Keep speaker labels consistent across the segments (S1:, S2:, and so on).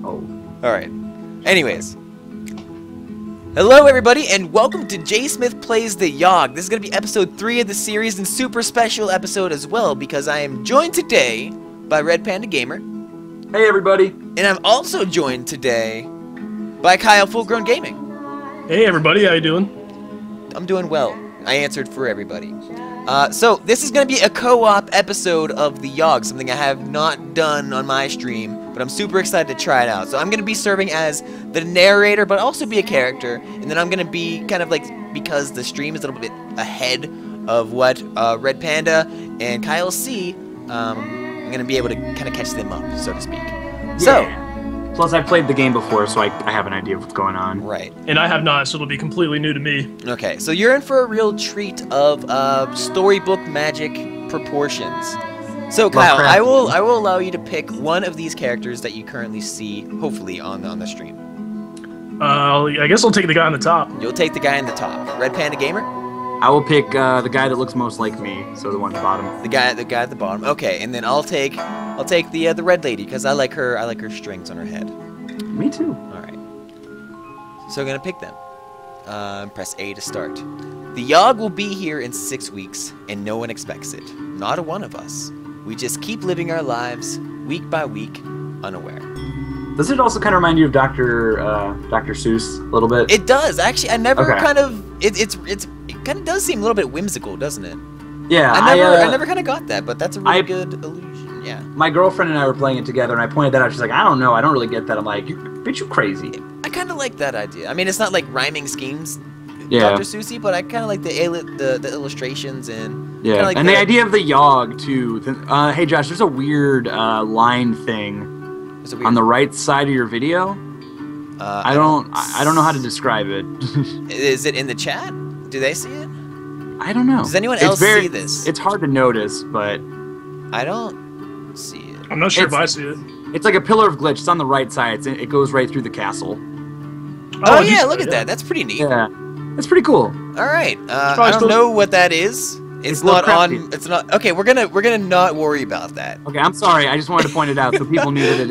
S1: Oh.
S2: All right. Anyways. Hello, everybody, and welcome to J Smith Plays the Yawhg. This is going to be episode 3 of the series and super special episode as well because I am joined today by Red Panda Gamer.
S1: Hey, everybody.
S2: And I'm also joined today by Kyle FullGrown Gaming.
S3: Hey, everybody. How you doing?
S2: I'm doing well. I answered for everybody. So this is going to be a co-op episode of the Yawhg, something I have not done on my stream, but I'm super excited to try it out. So I'm going to be serving as the narrator, but also be a character, and then I'm going to be kind of like, because the stream is a little bit ahead of what Red Panda and Kyle see, I'm going to be able to kind of catch them up, so to speak.
S1: Yeah.
S2: So.
S1: Plus, I played the game before, so I have an idea of what's going on.
S2: Right.
S3: And I have not, so it'll be completely new to me.
S2: Okay, so you're in for a real treat of storybook magic proportions. So Kyle, I will allow you to pick one of these characters that you currently see, hopefully on the stream.
S3: I guess I'll take the guy on the top.
S2: You'll take the guy in the top. Red Panda Gamer?
S1: I will pick the guy that looks most like me, so the one at the bottom.
S2: The guy at the bottom. Okay, and then I'll take the red lady because I like her strings on her head.
S1: Me too.
S2: All right. So I'm gonna pick them. Press A to start. The Yawhg will be here in 6 weeks, and no one expects it. Not a one of us. We just keep living our lives, week by week, unaware.
S1: Does it also kind of remind you of Dr. Seuss a little bit?
S2: It does, actually. I never
S1: Okay.
S2: kind of. It kind of does seem a little bit whimsical, doesn't it?
S1: Yeah,
S2: I never kind of got that, but that's a really good illusion. Yeah.
S1: My girlfriend and I were playing it together, and I pointed that out. She's like, I don't know, I don't really get that. I'm like, bitch, you crazy.
S2: I kind of like that idea. I mean, it's not like rhyming schemes,
S1: Yeah.
S2: Dr. Seussy, but I kind of like the illustrations and
S1: Yeah,
S2: like
S1: and the idea of the Yawhg too. Hey Josh, there's a weird line thing on the right side of your video. I don't know how to describe it.
S2: Is it in the chat? Do they see it?
S1: I don't know.
S2: Does anyone else see this?
S1: It's hard to notice, but
S2: I don't see it.
S3: I'm not sure if I see it.
S1: It's like a pillar of glitch. It's on the right side. It goes right through the castle.
S2: Oh yeah, look at that. That's pretty neat.
S1: Yeah, it's pretty cool.
S2: All right. I don't know what that is. It's not on. It's not. Okay, we're gonna not worry about that.
S1: Okay, I'm sorry. I just wanted to point it out so people knew that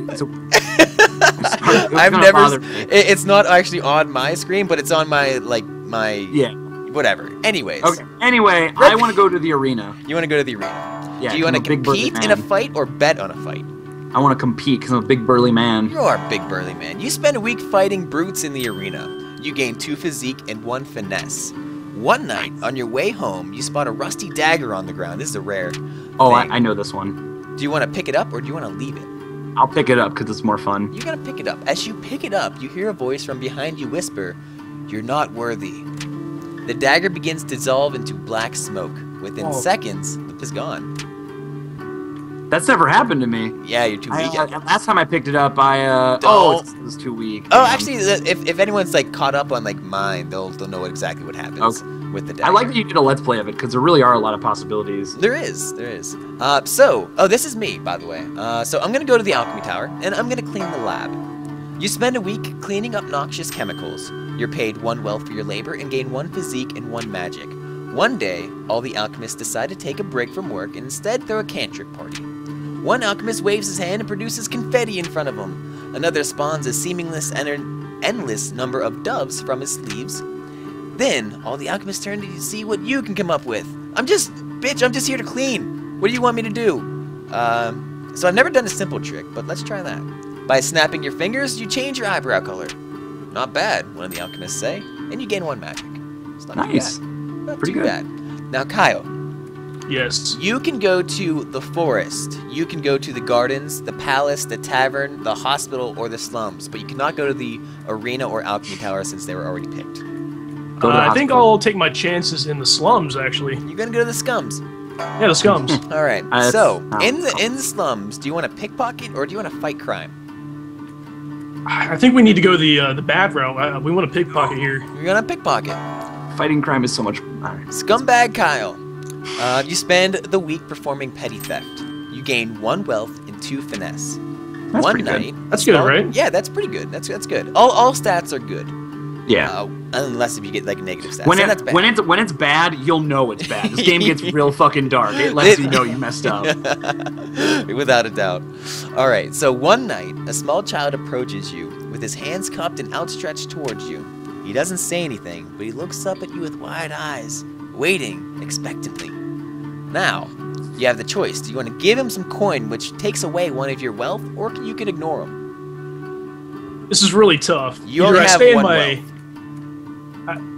S2: I've never. It's not actually on my screen, but it's on my
S1: Yeah.
S2: Whatever. Anyways.
S1: Okay. Anyway, I want to go to the arena.
S2: You want to go to the arena?
S1: Yeah.
S2: Do you want to compete in a fight or bet on a fight?
S1: I want to compete because I'm a big burly man.
S2: You are a big burly man. You spend a week fighting brutes in the arena. You gain 2 physique and 1 finesse. One night, on your way home, you spot a rusty dagger on the ground. This is a rare
S1: Oh,
S2: thing.
S1: I know this one.
S2: Do you want to pick it up or do you want to leave it?
S1: I'll pick it up because it's more fun.
S2: You're going to pick it up. As you pick it up, you hear a voice from behind you whisper, "You're not worthy." The dagger begins to dissolve into black smoke. Within seconds, it is gone.
S1: That's never happened to me.
S2: Yeah, you're too weak.
S1: Last time I picked it up, it was too weak.
S2: Oh, actually, if anyone's like caught up on like mine, they'll know exactly what happens with the dagger.
S1: I like that you did a let's play of it because there really are a lot of possibilities.
S2: There is. This is me, by the way. So I'm gonna go to the alchemy tower and I'm gonna clean the lab. You spend a week cleaning up noxious chemicals. You're paid 1 wealth for your labor and gain 1 physique and 1 magic. One day, all the alchemists decide to take a break from work and instead throw a cantrip party. One alchemist waves his hand and produces confetti in front of him. Another spawns a seemingly endless number of doves from his sleeves. Then, all the alchemists turn to see what you can come up with. I'm just here to clean. What do you want me to do? So I've never done a simple trick, but let's try that. By snapping your fingers, you change your eyebrow color. Not bad, one of the alchemists say, and you gain 1 magic. It's not
S1: nice.
S2: too bad. Not
S1: Pretty
S2: too
S1: good.
S2: bad. Now, Kyle.
S3: Yes.
S2: You can go to the forest, you can go to the gardens, the palace, the tavern, the hospital, or the slums, but you cannot go to the arena or alchemy tower since they were already picked.
S3: I think I'll take my chances in the slums, actually.
S2: You're gonna go to the scums.
S3: Yeah, the scums.
S2: All right. So in the slums, do you want to pickpocket or do you want to fight crime?
S3: I think we need to go the bad route. We want to pickpocket here.
S2: You're gonna pickpocket.
S1: Fighting crime is so much.
S2: Scumbag Kyle. You spend the week performing petty theft. You gain 1 wealth and 2 finesse.
S1: That's
S2: One
S1: pretty
S2: night.
S3: good. That's good, right?
S2: Yeah, that's pretty good. That's good. All stats are good.
S1: Yeah.
S2: Unless if you get like negative stats.
S1: When,
S2: that's bad.
S1: when it's bad, you'll know it's bad. This game gets real fucking dark. It lets you know you messed up.
S2: Without a doubt. All right. So one night, a small child approaches you with his hands cupped and outstretched towards you. He doesn't say anything, but he looks up at you with wide eyes, waiting expectantly. Now, you have the choice. Do you want to give him some coin, which takes away one of your wealth, or you can ignore him?
S3: This is really tough.
S2: You only have one wealth.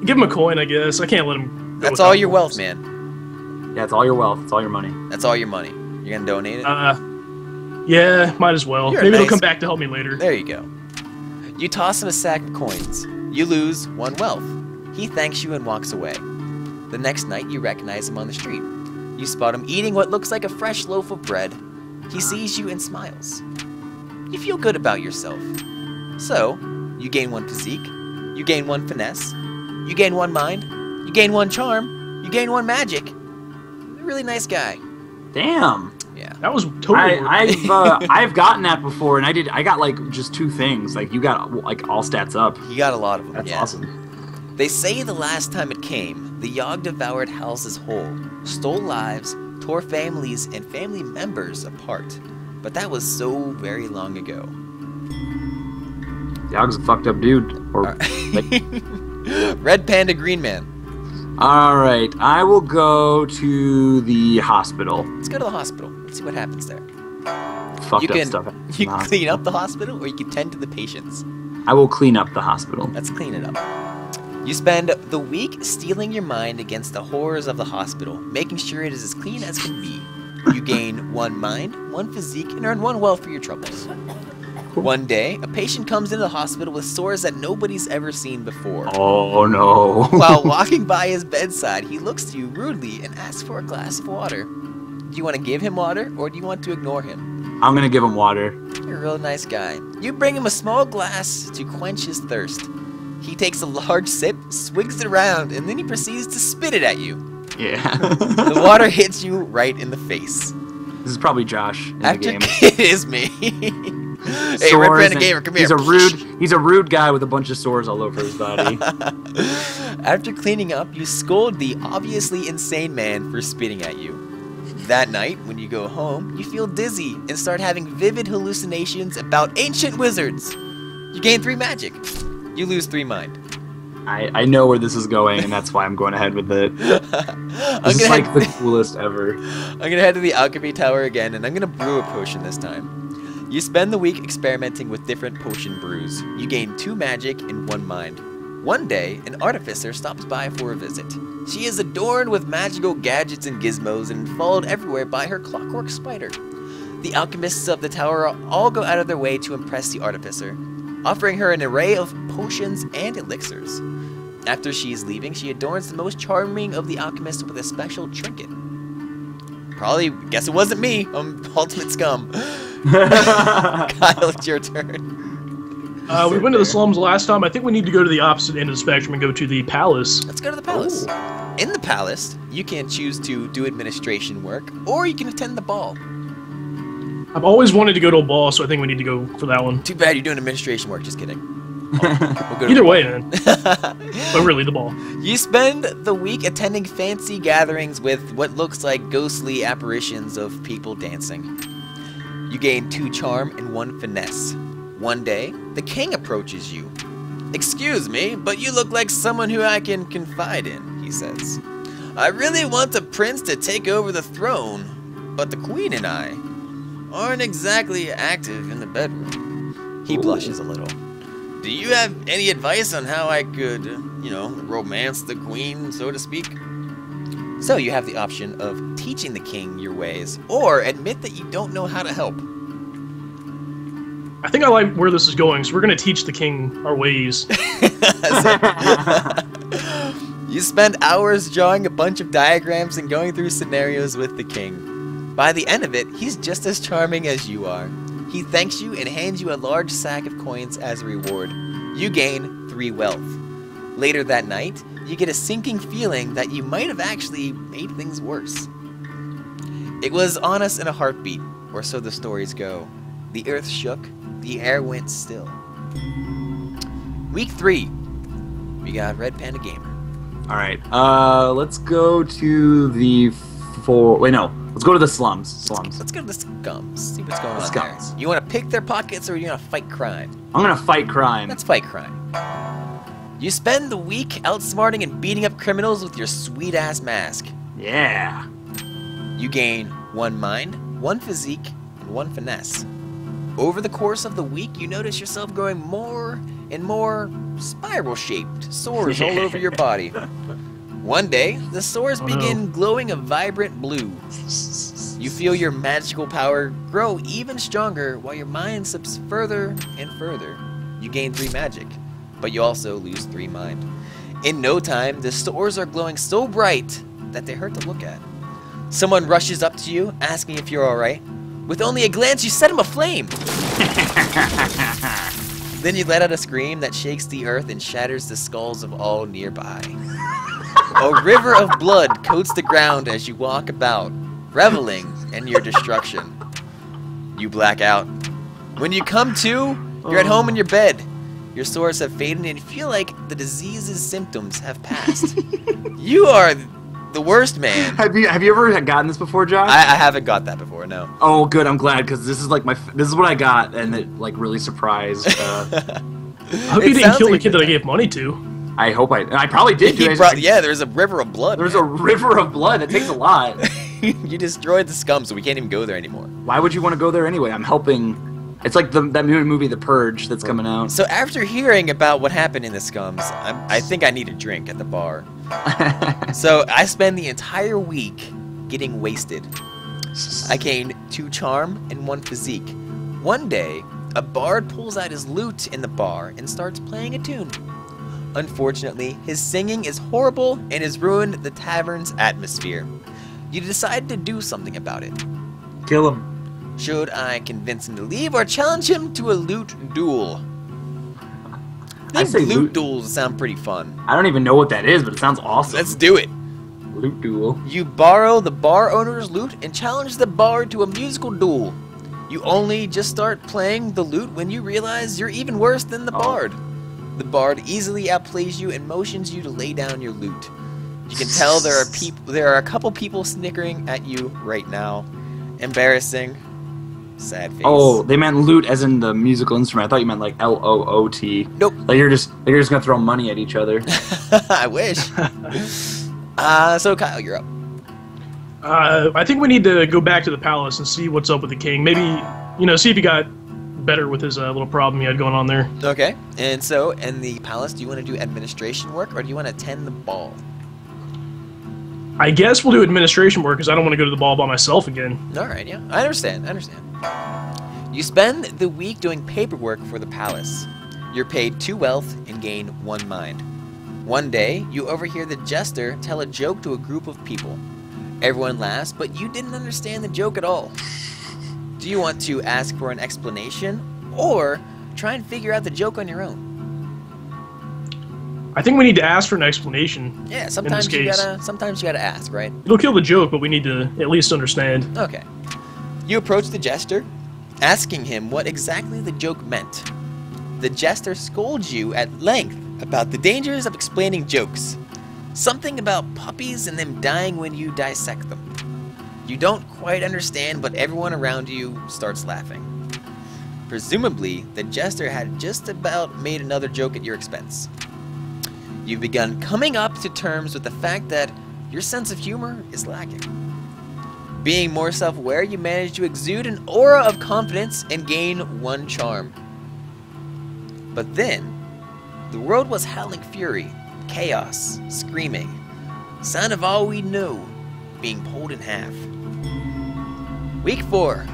S3: Give him a coin, I guess. I can't let him go.
S2: That's all your wealth, man.
S1: Yeah, it's all your wealth. It's all your money.
S2: That's all your money. You're gonna donate it?
S3: Yeah, might as well. Maybe they'll come back to help me later.
S2: There you go. You toss him a sack of coins. You lose one wealth. He thanks you and walks away. The next night, you recognize him on the street. You spot him eating what looks like a fresh loaf of bread. He sees you and smiles. You feel good about yourself. So, you gain one physique, you gain one finesse, you gain one mind, you gain one charm, you gain one magic. You're a really nice guy.
S1: Damn.
S2: Yeah.
S3: That was totally
S1: I've gotten that before, and I got like just 2 things. Like you got like all stats up.
S2: You got a lot of them.
S1: That's awesome.
S2: They say the last time it came, the Yawhg devoured houses whole, stole lives, tore families and family members apart. But that was so very long ago.
S1: Yawhg's a fucked up dude. Or
S2: Red Panda, Green Man.
S1: Alright, I will go to the hospital.
S2: Let's go to the hospital. Let's see what happens there.
S1: Fucked up stuff.
S2: You can clean up the hospital, or you can tend to the patients.
S1: I will clean up the hospital.
S2: Let's clean it up. You spend the week steeling your mind against the horrors of the hospital, making sure it is as clean as can be. You gain one mind, one physique, and earn one wealth for your troubles. One day, a patient comes into the hospital with sores that nobody's ever seen before.
S1: Oh no.
S2: While walking by his bedside, he looks to you rudely and asks for a glass of water. Do you want to give him water, or do you want to ignore him?
S1: I'm gonna give him water.
S2: You're a real nice guy. You bring him a small glass to quench his thirst. He takes a large sip, swigs it around, and then he proceeds to spit it at you.
S1: Yeah.
S2: The water hits you right in the face.
S1: This is probably Josh in the game.
S2: It is me. Hey, Red Panda Gamer, come here.
S1: He's a rude guy with a bunch of sores all over his body.
S2: After cleaning up, you scold the obviously insane man for spitting at you. That night, when you go home, you feel dizzy and start having vivid hallucinations about ancient wizards. You gain 3 magic. You lose 3 mind.
S1: I know where this is going, and that's why I'm going ahead with it. This is like the coolest ever.
S2: I'm going to head to the alchemy tower again, and I'm going to brew a potion this time. You spend the week experimenting with different potion brews. You gain 2 magic and 1 mind. One day, an artificer stops by for a visit. She is adorned with magical gadgets and gizmos and followed everywhere by her clockwork spider. The alchemists of the tower all go out of their way to impress the artificer, offering her an array of potions and elixirs. After she is leaving, she adorns the most charming of the alchemists with a special trinket. Probably, guess it wasn't me. I'm ultimate scum. Kyle, it's your turn.
S3: We went to the slums last time. I think we need to go to the opposite end of the spectrum and go to the palace.
S2: Let's go to the palace. Ooh. In the palace, you can choose to do administration work, or you can attend the ball.
S3: I've always wanted to go to a ball, so I think we need to go for that one.
S2: Too bad you're doing administration work. Just kidding.
S3: We'll Either way, man. But really, the ball.
S2: You spend the week attending fancy gatherings with what looks like ghostly apparitions of people dancing. You gain 2 charm and 1 finesse. One day, the king approaches you. "Excuse me, but you look like someone who I can confide in," he says. "I really want a prince to take over the throne, but the queen and I aren't exactly active in the bedroom." He blushes a little. "Do you have any advice on how I could, romance the queen, so to speak?" So you have the option of teaching the king your ways, or admit that you don't know how to help.
S3: I think I like where this is going, so we're going to teach the king our ways.
S2: You spend hours drawing a bunch of diagrams and going through scenarios with the king. By the end of it, he's just as charming as you are. He thanks you and hands you a large sack of coins as a reward. You gain 3 wealth. Later that night, you get a sinking feeling that you might have actually made things worse. It was on us in a heartbeat, or so the stories go. The earth shook, the air went still. Week 3. We got Red Panda Gamer.
S1: All right. Let's go to the let's go to the slums.
S2: Let's go to the scums. See what's going on
S1: Scums.
S2: there. You want to pick their pockets or you want to fight crime?
S1: I'm gonna fight crime.
S2: Let's fight crime. You spend the week outsmarting and beating up criminals with your sweet-ass mask.
S1: Yeah.
S2: You gain 1 mind, 1 physique, and 1 finesse. Over the course of the week, you notice yourself growing more and more spiral-shaped sores all over your body. One day, the sores begin glowing a vibrant blue. You feel your magical power grow even stronger while your mind slips further and further. You gain 3 magic, but you also lose 3 mind. In no time, the sores are glowing so bright that they hurt to look at. Someone rushes up to you, asking if you're alright. With only a glance, you set him aflame. Then you let out a scream that shakes the earth and shatters the skulls of all nearby. A river of blood coats the ground as you walk about, reveling in your destruction. You black out. When you come to, you're at home in your bed. Your sores have faded and you feel like the disease's symptoms have passed. You are the worst, man.
S1: Have you ever gotten this before, Josh?
S2: I haven't got that before, no.
S1: Oh, good. I'm glad because this is like this is what I got, and it like really surprised.
S3: I hope you didn't kill the kid that I gave money to.
S1: I hope I probably did.
S2: Yeah, there's a river of blood.
S1: There's a river of blood. That takes a lot.
S2: You destroyed the scum, so we can't even go there anymore.
S1: Why would you want to go there anyway? I'm helping. It's like that new movie, The Purge, that's coming out.
S2: So after hearing about what happened in the scums, I think I need a drink at the bar. So I spend the entire week getting wasted. I gain 2 charm and 1 physique. One day, a bard pulls out his lute in the bar and starts playing a tune. Unfortunately, his singing is horrible and has ruined the tavern's atmosphere. You decide to do something about it.
S1: Kill him.
S2: Should I convince him to leave or challenge him to a loot duel? I think loot duels sound pretty fun.
S1: I don't even know what that is, but it sounds awesome.
S2: Let's do it.
S1: Loot duel.
S2: You borrow the bar owner's lute and challenge the bard to a musical duel. You only just start playing the lute when you realize you're even worse than the bard. The bard easily outplays you and motions you to lay down your lute. You can tell there are a couple people snickering at you right now. Embarrassing. Sad face.
S1: Oh, they meant loot as in the musical instrument. I thought you meant like L-O-O-T.
S2: Nope.
S1: Like you're just gonna throw money at each other.
S2: I wish. So Kyle, you're up.
S3: I think we need to go back to the palace and see what's up with the king. Maybe, see if he got better with his little problem he had going on there.
S2: Okay. And so, in the palace, do you want to do administration work or do you want to attend the ball?
S3: I guess we'll do administration work because I don't want to go to the ball by myself again.
S2: All right, yeah. I understand. You spend the week doing paperwork for the palace. You're paid 2 wealth and gain 1 mind. One day, you overhear the jester tell a joke to a group of people. Everyone laughs, but you didn't understand the joke at all. Do you want to ask for an explanation or try and figure out the joke on your own?
S3: I think we need to ask for an explanation.
S2: Yeah, sometimes you gotta ask, right?
S3: It'll kill the joke, but we need to at least understand.
S2: Okay. You approach the jester, asking him what exactly the joke meant. The jester scolds you at length about the dangers of explaining jokes. Something about puppies and them dying when you dissect them. You don't quite understand, but everyone around you starts laughing. Presumably, the jester had just about made another joke at your expense. You've begun coming up to terms with the fact that your sense of humor is lacking. Being more self-aware, you manage to exude an aura of confidence and gain 1 charm. But then, the world was howling fury, chaos, screaming, sound of all we know being pulled in half. Week 4.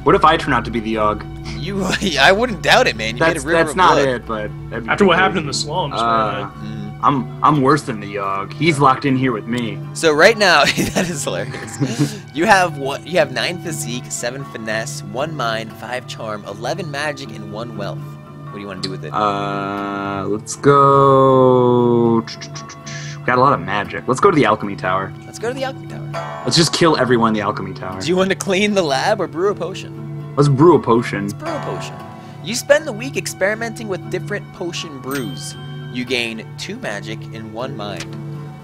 S1: What if I turn out to be the Yawhg?
S2: I wouldn't doubt it, man. You made a river
S1: that's
S2: of
S1: not
S2: blood.
S1: it, but
S3: after what happened in the slums,
S1: I'm worse than the Yawhg. He's locked in here with me.
S2: So right now, that is hilarious. You have 9 physique, 7 finesse, 1 mind, 5 charm, 11 magic, and 1 wealth. What do you want to do with it?
S1: Let's go. We got a lot of magic. Let's go to the alchemy tower.
S2: Let's go to the alchemy tower.
S1: Let's just kill everyone in the alchemy tower.
S2: Do you want to clean the lab or brew a potion?
S1: Let's brew a potion.
S2: Let's brew a potion. You spend the week experimenting with different potion brews. You gain 2 magic and 1 mind.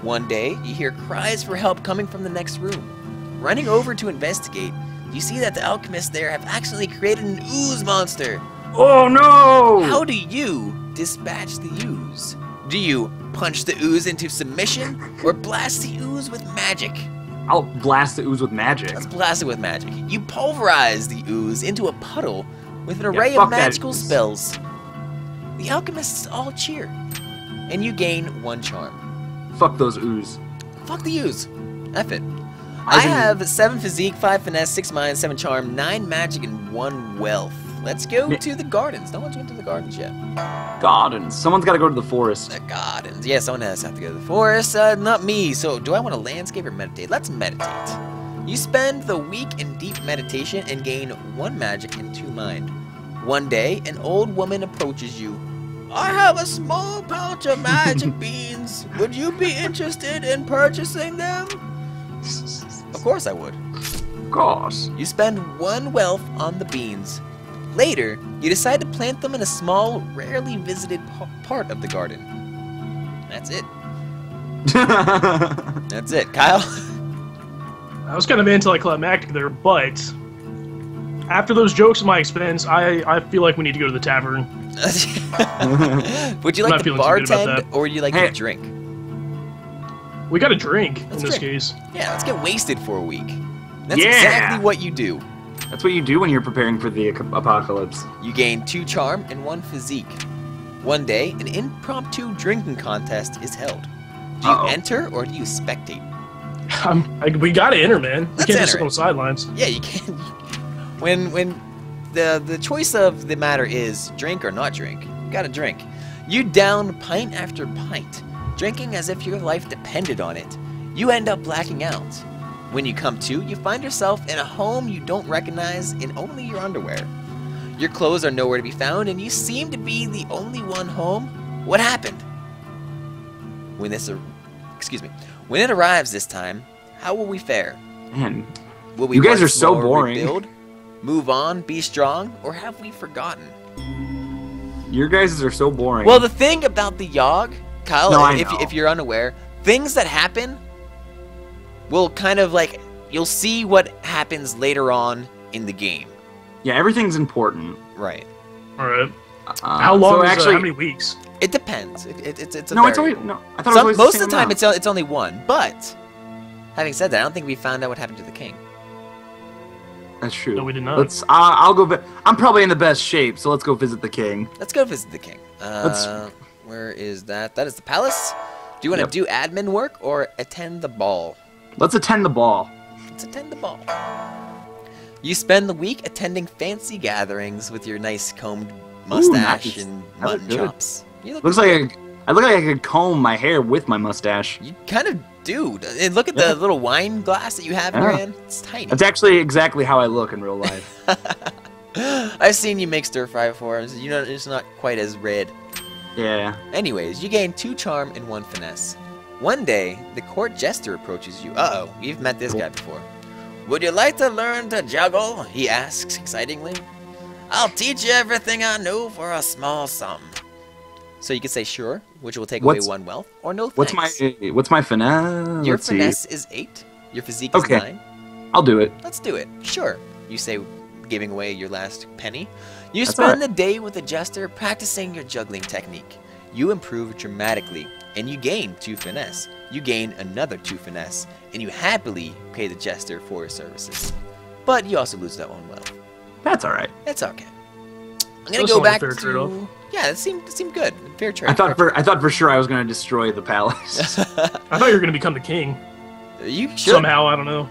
S2: One day, you hear cries for help coming from the next room. Running over to investigate, you see that the alchemists there have actually created an ooze monster.
S1: Oh no!
S2: How do you dispatch the ooze? Do you punch the ooze into submission or blast the ooze with magic?
S1: I'll blast the ooze with magic.
S2: Let's blast it with magic. You pulverize the ooze into a puddle with an array of magical spells. The alchemists all cheer, and you gain 1 charm.
S1: Fuck those ooze.
S2: Fuck the ooze. F it. I have 7 physique, 5 finesse, 6 mind, 7 charm, 9 magic, and 1 wealth. Let's go to the gardens. No one's went to the gardens yet.
S1: Gardens. Someone's got to go to the forest.
S2: The gardens. Yeah, someone has to go to the forest. Not me. So, do I want to landscape or meditate? Let's meditate. You spend the week in deep meditation and gain 1 magic and 2 mind. One day, an old woman approaches you. I have a small pouch of magic beans. Would you be interested in purchasing them? Of course I would.
S1: Of course.
S2: You spend 1 wealth on the beans. Later, you decide to plant them in a small, rarely visited part of the garden. That's it. That's it. Kyle?
S3: I was kind of anticlimactic there, but after those jokes at my expense, I feel like we need to go to the tavern.
S2: Would you like to bartend, or would you like to drink?
S3: We got to drink in this case.
S2: Yeah, let's get wasted for a week. That's exactly what you do.
S1: That's what you do when you're preparing for the apocalypse.
S2: You gain 2 charm and 1 physique. One day, an impromptu drinking contest is held. Do you enter or do you spectate?
S3: We gotta enter, man. We can't just sit on the sidelines.
S2: Yeah, you can. When the choice of the matter is drink or not drink, you gotta drink. You down pint after pint, drinking as if your life depended on it. You end up blacking out. When you come to, you find yourself in a home you don't recognize in only your underwear. Your clothes are nowhere to be found, and you seem to be the only one home. What happened? When it arrives this time, how will we fare?
S1: Man,
S2: will we
S1: you guys are so boring.
S2: Rebuild, move on, be strong, or have we forgotten?
S1: Your guys are so boring.
S2: Well, the thing about the Yawhg, Kyle, if you're unaware, things that happen will kind of like, you'll see what happens later on in the game.
S1: Yeah, everything's important.
S2: Right.
S3: All right. How long is how many weeks?
S2: It depends. It's
S1: it's only no. I thought it was
S2: most of the time it's only 1. But having said that, I don't think we found out what happened to the king.
S1: That's true.
S3: No, we did not.
S1: I'll go. I'm probably in the best shape, so let's go visit the king.
S2: Let's go visit the king. Where is that? That is the palace. Do you want to do admin work or attend the ball?
S1: Let's attend the ball.
S2: Let's attend the ball. You spend the week attending fancy gatherings with your nice combed mustache and mutton chops. I look
S1: like I could comb my hair with my mustache.
S2: You kind of do. And look at the little wine glass that you have in your hand. It's tiny.
S1: That's actually exactly how I look in real life.
S2: I've seen you make stir fry before. You know, it's not quite as red.
S1: Yeah.
S2: Anyways, you gain 2 charm and 1 finesse. One day, the court jester approaches you. Uh-oh, you've met this guy before. Would you like to learn to juggle? He asks excitingly. I'll teach you everything I know for a small sum. So you can say sure, which will take away 1 wealth, or no thanks.
S1: What's my finesse?
S2: Your finesse is 8. Your physique is 9.
S1: I'll do it.
S2: Let's do it. Sure. You say, giving away your last penny. You spend the day with the jester practicing your juggling technique. You improve dramatically, and you gain 2 finesse. You gain another 2 finesse, and you happily pay the jester for your services. But you also lose that 1 wealth.
S1: That's alright.
S2: That's okay. I'm gonna go back to... Yeah, it seemed good. Fair trade.
S1: I thought for sure I was gonna destroy the palace.
S3: I thought you were gonna become the king.
S2: You should.
S3: Somehow, I don't know.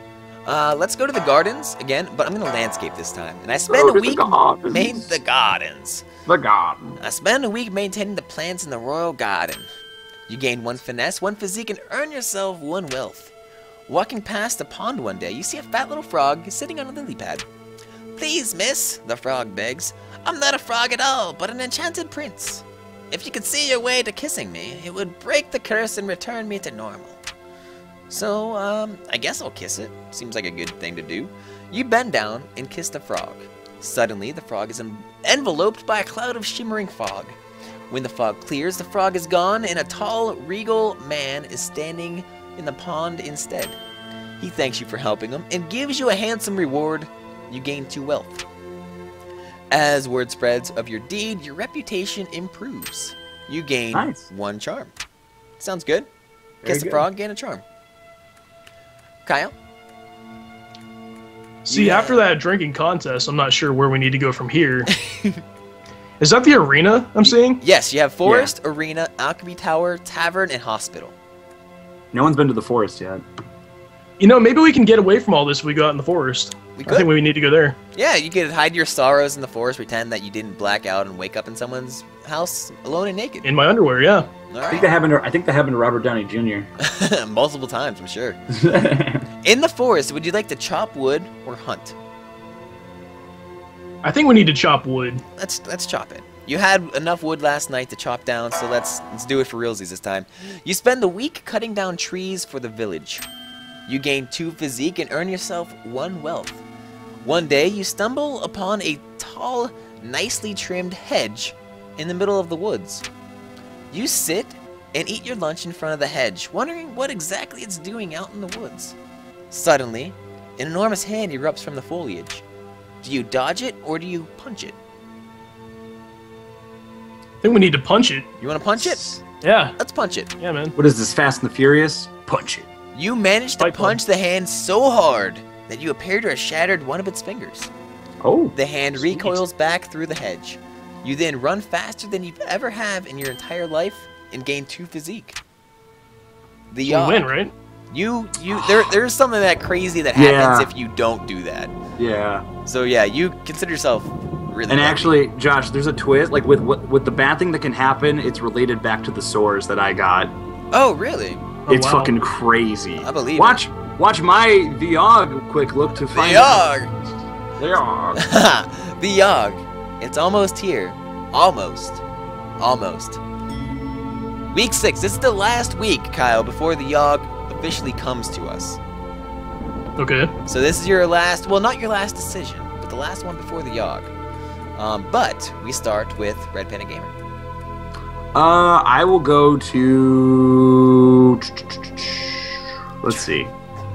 S2: Let's go to the gardens again, but I'm gonna landscape this time. And I spend a week maintaining the gardens.
S1: The garden.
S2: I spend a week maintaining the plants in the royal garden. You gain 1 finesse, 1 physique, and earn yourself 1 wealth. Walking past a pond one day, you see a fat little frog sitting on a lily pad. Please, miss, the frog begs. I'm not a frog at all, but an enchanted prince. If you could see your way to kissing me, it would break the curse and return me to normal. So, I guess I'll kiss it. Seems like a good thing to do. You bend down and kiss the frog. Suddenly, the frog is enveloped by a cloud of shimmering fog. When the fog clears, the frog is gone, and a tall, regal man is standing in the pond instead. He thanks you for helping him and gives you a handsome reward. You gain 2 wealth. As word spreads of your deed, your reputation improves. You gain 1 charm. Sounds good. Kiss the frog, gain a charm. Kyle?
S3: See, after that drinking contest, I'm not sure where we need to go from here. Is that the arena I'm seeing?
S2: Yes, you have forest, arena, alchemy tower, tavern, and hospital.
S1: No one's been to the forest yet.
S3: You know, maybe we can get away from all this if we go out in the forest.
S2: We could.
S3: I think we need to go there.
S2: Yeah, you could hide your sorrows in the forest, pretend that you didn't black out and wake up in someone's house alone and naked.
S3: In my underwear, yeah.
S2: Right.
S1: I think that happened to Robert Downey Jr.
S2: Multiple times, I'm sure. In the forest, would you like to chop wood or hunt?
S3: I think we need to chop wood.
S2: Let's chop it. You had enough wood last night to chop down, so let's do it for realsies this time. You spend the week cutting down trees for the village. You gain 2 physique and earn yourself 1 wealth. One day, you stumble upon a tall, nicely trimmed hedge in the middle of the woods. You sit and eat your lunch in front of the hedge, wondering what exactly it's doing out in the woods. Suddenly, an enormous hand erupts from the foliage. Do you dodge it or do you punch it?
S3: I think we need to punch it.
S2: You want to punch it?
S3: Yeah.
S2: Let's punch it.
S3: Yeah, man.
S1: What is this, Fast and the Furious? Punch it.
S2: You manage to punch the hand so hard that you appear to have shattered one of its fingers.
S1: Oh.
S2: The hand recoils back through the hedge. You then run faster than you've ever have in your entire life and gain 2 physique. The
S3: We win, right?
S2: There's something that crazy that happens if you don't do that.
S1: Yeah.
S2: So yeah, you consider yourself really
S1: And
S2: lucky.
S1: actually, Josh, there's a twist. Like with the bad thing that can happen, it's related back to the sores that I got.
S2: Oh, really?
S1: It's fucking crazy.
S2: I believe
S1: Watch my Yawhg quick look to find
S2: Yawhg.
S1: Yawhg.
S2: The Yawhg. It's almost here. Almost. Week 6. This is the last week, Kyle, before the Yawhg officially comes to us.
S3: Okay.
S2: So this is your last, well, not your last decision, but the last one before the Yawhg. But we start with Red Panda Gamer.
S1: I will go to... Let's see.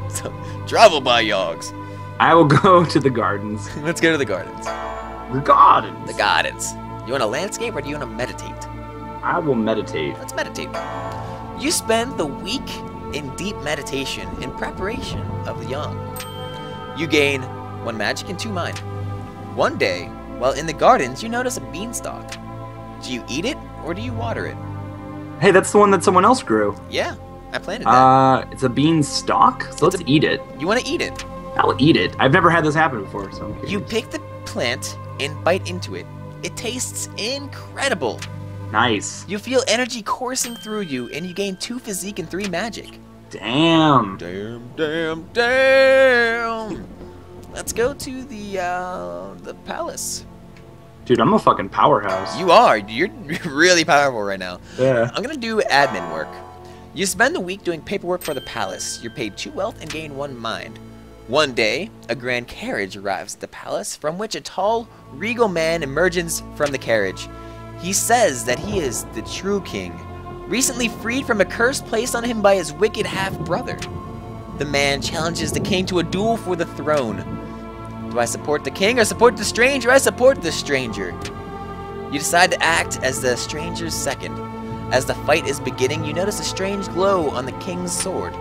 S2: So, travel by Yawhgs.
S1: I will go to the gardens.
S2: Let's go to the gardens.
S1: The gardens.
S2: The gardens. You want to landscape or do you want to meditate?
S1: I will meditate.
S2: Let's meditate. You spend the week in deep meditation in preparation of the Yawhg. You gain 1 magic and 2 mind. One day, while in the gardens, you notice a beanstalk. Do you eat it or do you water it?
S1: Hey, that's the one that someone else grew.
S2: Yeah, I planted that.
S1: It's a bean stalk, so let's eat it.
S2: You want to eat it?
S1: I'll eat it. I've never had this happen before, so I'm curious.
S2: You pick the plant and bite into it. It tastes incredible.
S1: Nice.
S2: You feel energy coursing through you, and you gain 2 physique and 3 magic.
S1: Damn.
S2: Damn. Let's go to the palace.
S1: Dude, I'm a fucking powerhouse.
S2: You are. You're really powerful right now.
S1: Yeah.
S2: I'm gonna do admin work. You spend the week doing paperwork for the palace. You're paid 2 wealth and gain 1 mind. One day, a grand carriage arrives at the palace, from which a tall, regal man emerges from the carriage. He says that he is the true king, recently freed from a curse placed on him by his wicked half-brother. The man challenges the king to a duel for the throne. Do I support the king or support the stranger? I support the stranger. You decide to act as the stranger's second. As the fight is beginning, you notice a strange glow on the king's sword.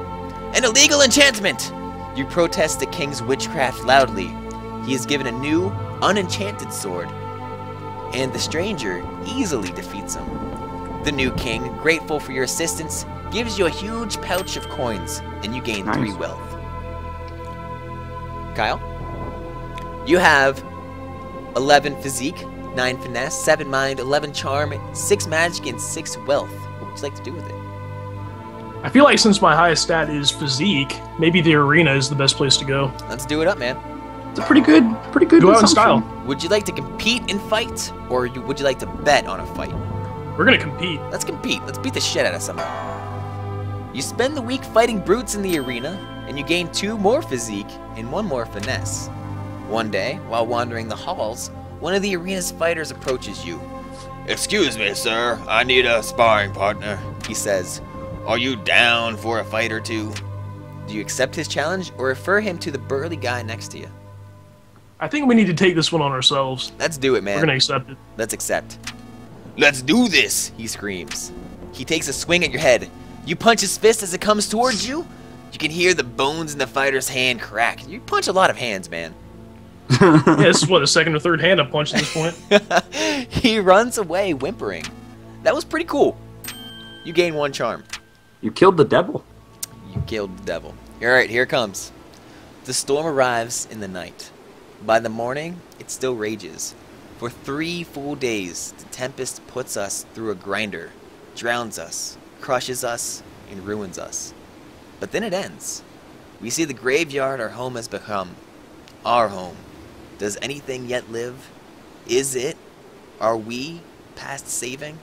S2: An illegal enchantment! You protest the king's witchcraft loudly. He is given a new, unenchanted sword, and the stranger easily defeats him. The new king, grateful for your assistance, gives you a huge pouch of coins, and you gain 3 wealth. Kyle? You have 11 physique, 9 finesse, 7 mind, 11 charm, 6 magic, and 6 wealth. What would you like to do with it?
S3: I feel like since my highest stat is physique, maybe the arena is the best place to go.
S2: Let's do it up, man.
S1: It's a pretty good
S3: Go out in style.
S2: Would you like to compete in fight, or would you like to bet on a fight?
S3: We're gonna compete.
S2: Let's compete. Let's beat the shit out of someone. You spend the week fighting brutes in the arena, and you gain 2 more physique and 1 more finesse. One day, while wandering the halls, one of the arena's fighters approaches you. "Excuse me, sir. I need a sparring partner," he says. "Are you down for a fight or two?" Do you accept his challenge or refer him to the burly guy next to you?
S3: I think we need to take this one on ourselves.
S2: Let's do it, man.
S3: We're gonna accept it.
S2: Let's accept. "Let's do this," he screams. He takes a swing at your head. You punch his fist as it comes towards you. You can hear the bones in the fighter's hand crack. You punch a lot of hands, man.
S3: Yeah, this is what, the second or third hand I've punched at this point.
S2: He runs away whimpering. That was pretty cool. You gain 1 charm.
S1: You killed the devil.
S2: You killed the devil. Alright, here it comes. The storm arrives in the night. By the morning, it still rages. For 3 full days, the tempest puts us through a grinder, drowns us, crushes us, and ruins us. But then it ends. We see the graveyard our home has become. Our home. Does anything yet live? Is it? Are we past saving?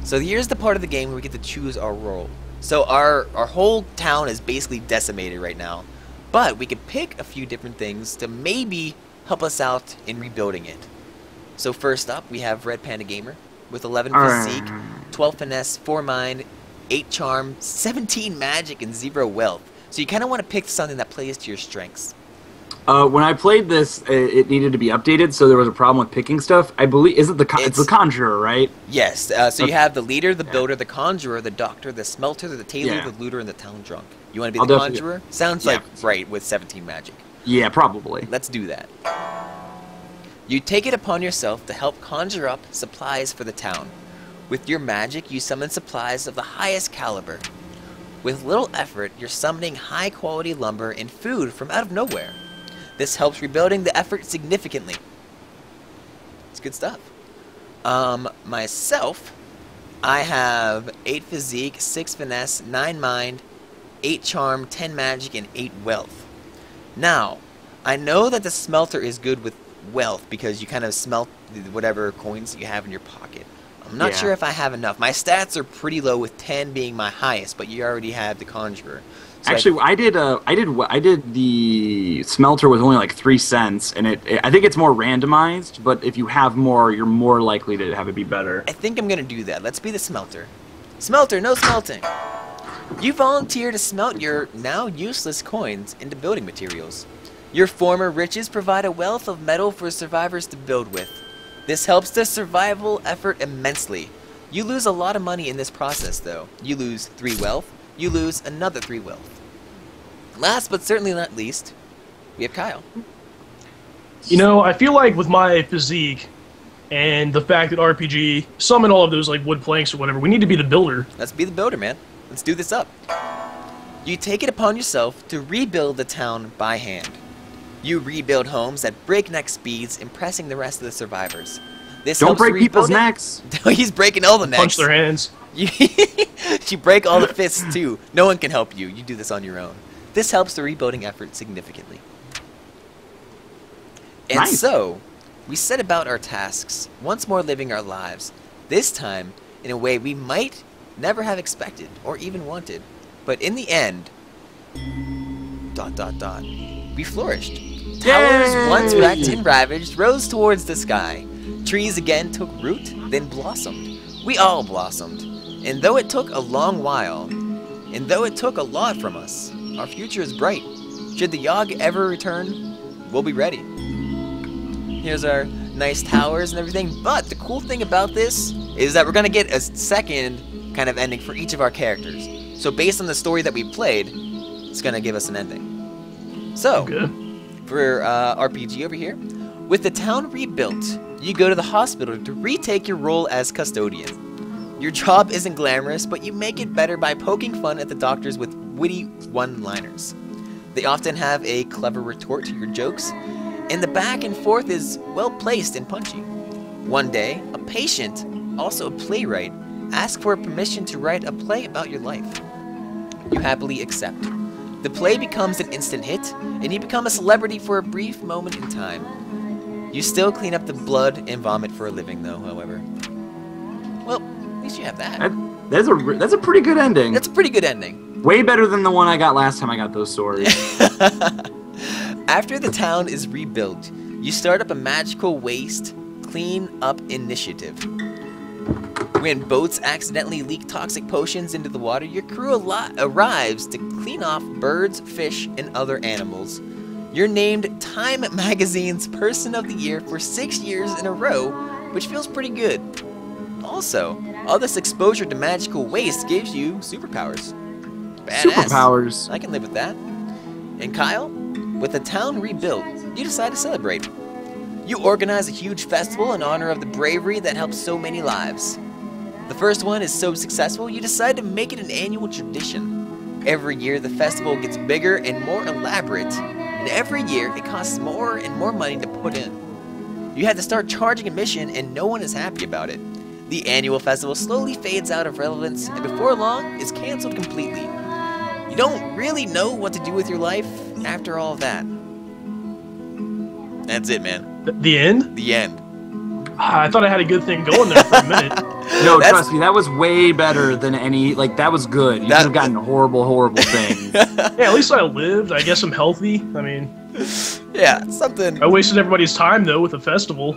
S2: So here's the part of the game where we get to choose our role. So our whole town is basically decimated right now. But we could pick a few different things to maybe help us out in rebuilding it. So first up, we have Red Panda Gamer with 11 physique, 12 finesse, 4 mind, 8 charm, 17 magic, and 0 wealth. So you kind of want to pick something that plays to your strengths.
S1: When I played this, it needed to be updated, so there was a problem with picking stuff. I believe it's the conjurer, right?
S2: Yes. So you have the leader, the builder, the conjurer, the doctor, the smelter, the tailor, the looter, and the town drunk. You want to be the conjurer? Sounds like right with 17 magic.
S1: Yeah, probably.
S2: Let's do that. You take it upon yourself to help conjure up supplies for the town. With your magic, you summon supplies of the highest caliber. With little effort, you're summoning high-quality lumber and food from out of nowhere. This helps rebuilding the effort significantly. It's good stuff. Myself, I have 8 physique, 6 finesse, 9 mind, 8 charm, 10 magic, and 8 wealth. Now, I know that the smelter is good with wealth because you kind of smelt whatever coins you have in your pocket. I'm not sure if I have enough. My stats are pretty low with 10 being my highest, but you already have the conjurer. So
S1: actually, I did the smelter with only like 3 cents, and I think it's more randomized. But if you have more, you're more likely to have it be better.
S2: I think I'm gonna do that. Let's be the smelter. Smelter, no smelting. You volunteer to smelt your now useless coins into building materials. Your former riches provide a wealth of metal for survivors to build with. This helps the survival effort immensely. You lose a lot of money in this process, though. You lose 3 wealth. You lose another 3 wealth. Last but certainly not least, we have Kyle.
S3: You know, I feel like with my physique and the fact that RPG summon all of those like wood planks or whatever, we need to be the builder.
S2: Let's be the builder, man. Let's do this up. You take it upon yourself to rebuild the town by hand. You rebuild homes at breakneck speeds, impressing the rest of the survivors. This
S1: Don't
S2: helps
S1: break people's necks.
S2: He's breaking all the necks.
S3: Punch their hands.
S2: You break all the fists too. No one can help you. You do this on your own. This helps the rebuilding effort significantly. And so, we set about our tasks, once more living our lives, this time in a way we might never have expected or even wanted. But in the end, ... we flourished. Towers once wrecked and ravaged rose towards the sky. Trees again took root, then blossomed. We all blossomed. And though it took a long while, and though it took a lot from us, our future is bright. Should the Yawhg ever return, we'll be ready. Here's our nice towers and everything, but the cool thing about this is that we're going to get a second kind of ending for each of our characters. So based on the story that we played, it's going to give us an ending. So, for RPG over here, with the town rebuilt, you go to the hospital to retake your role as custodian. Your job isn't glamorous, but you make it better by poking fun at the doctors with witty one-liners. They often have a clever retort to your jokes, and the back and forth is well-placed and punchy. One day, a patient, also a playwright, asks for permission to write a play about your life. You happily accept. The play becomes an instant hit, and you become a celebrity for a brief moment in time. You still clean up the blood and vomit for a living, though, however. Well, at least you have that.
S1: That's a pretty good ending.
S2: That's a pretty good ending.
S1: Way better than the one I got last time I got those stories.
S2: After the town is rebuilt, you start up a magical waste, Clean Up Initiative. When boats accidentally leak toxic potions into the water, your crew arrives to clean off birds, fish, and other animals. You're named Time Magazine's Person of the Year for 6 years in a row, which feels pretty good. Also, all this exposure to magical waste gives you superpowers. Badass.
S1: Superpowers.
S2: I can live with that. And Kyle, with the town rebuilt, you decide to celebrate. You organize a huge festival in honor of the bravery that helps so many lives. The first one is so successful, you decide to make it an annual tradition. Every year, the festival gets bigger and more elaborate, and every year, it costs more and more money to put in. You had to start charging admission, and no one is happy about it. The annual festival slowly fades out of relevance, and before long, is canceled completely. You don't really know what to do with your life after all of that. That's it, man.
S3: The end?
S2: The end.
S3: I thought I had a good thing going there for a minute.
S1: No, trust me, that was way better than any, like, that was good. You could have gotten horrible, horrible things.
S3: Yeah, at least I lived. I guess I'm healthy. I mean...
S2: Yeah, something...
S3: I wasted everybody's time, though, with the festival.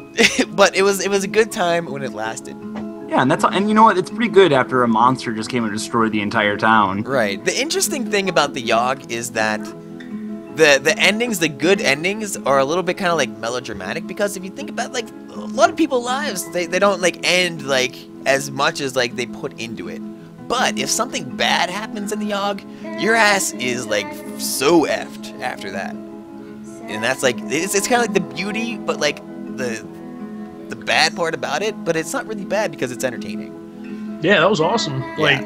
S2: But it was a good time when it lasted.
S1: Yeah, and you know what? It's pretty good after a monster just came and destroyed the entire town.
S2: Right. The interesting thing about the Yawhg is that the endings, the good endings, are a little bit kind of like melodramatic, because if you think about, like, a lot of people's lives, they don't like end like as much as like they put into it. But if something bad happens in the Yawhg, your ass is like so effed after that. And that's like it's kind of like the beauty, but like the bad part about it, but it's not really bad because it's entertaining.
S3: Yeah, that was awesome. Like,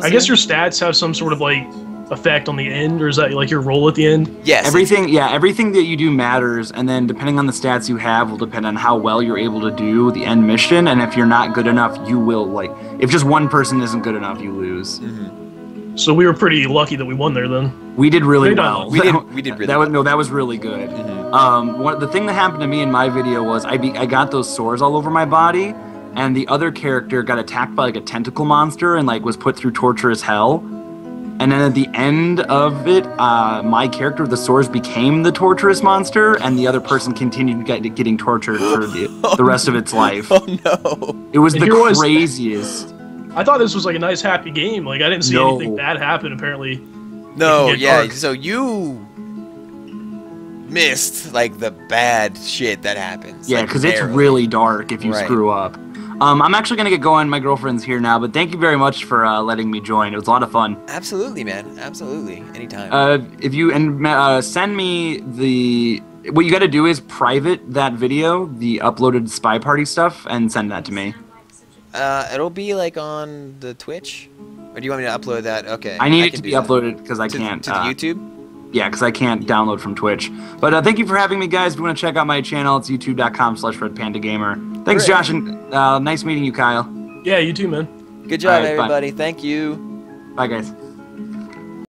S3: I guess your stats have some sort of like effect on the end, or is that like your role at the end?
S2: Yes.
S1: Everything that you do matters, and then depending on the stats you have will depend on how well you're able to do the end mission, and if you're not good enough, you will, like, if just one person isn't good enough, you lose.
S2: Mm-hmm.
S3: So we were pretty lucky that we won there then.
S1: We did really well.
S2: We did really well.
S1: That was really good.
S2: Mm-hmm.
S1: The thing that happened to me in my video was I got those sores all over my body, and the other character got attacked by like a tentacle monster and like was put through torturous hell. And then at the end of it, my character with the sores became the torturous monster, and the other person continued getting tortured for the rest of its life.
S2: Oh no!
S1: It was the craziest.
S3: I thought this was like a nice, happy game. Like, I didn't see anything bad happen, apparently.
S2: No, yeah, dark. So you missed, like, the bad shit that happens.
S1: Yeah,
S2: like,
S1: because it's really dark if you screw up. I'm actually going to get going. My girlfriend's here now, but thank you very much for letting me join. It was a lot of fun.
S2: Absolutely, man. Absolutely. Anytime.
S1: If you send me the... What you got to do is private that video, the uploaded Spy Party stuff, and send that to me.
S2: It'll be, like, on the Twitch? Or do you want me to upload that? Okay.
S1: I need it to be uploaded because I can't...
S2: To the YouTube?
S1: Yeah, because I can't download from Twitch. But thank you for having me, guys. If you want to check out my channel, it's youtube.com/RedPandaGamer. Thanks, Josh, and nice meeting you, Kyle.
S3: Yeah, you too, man.
S2: Good job, everybody. Thank you.
S1: Bye, guys.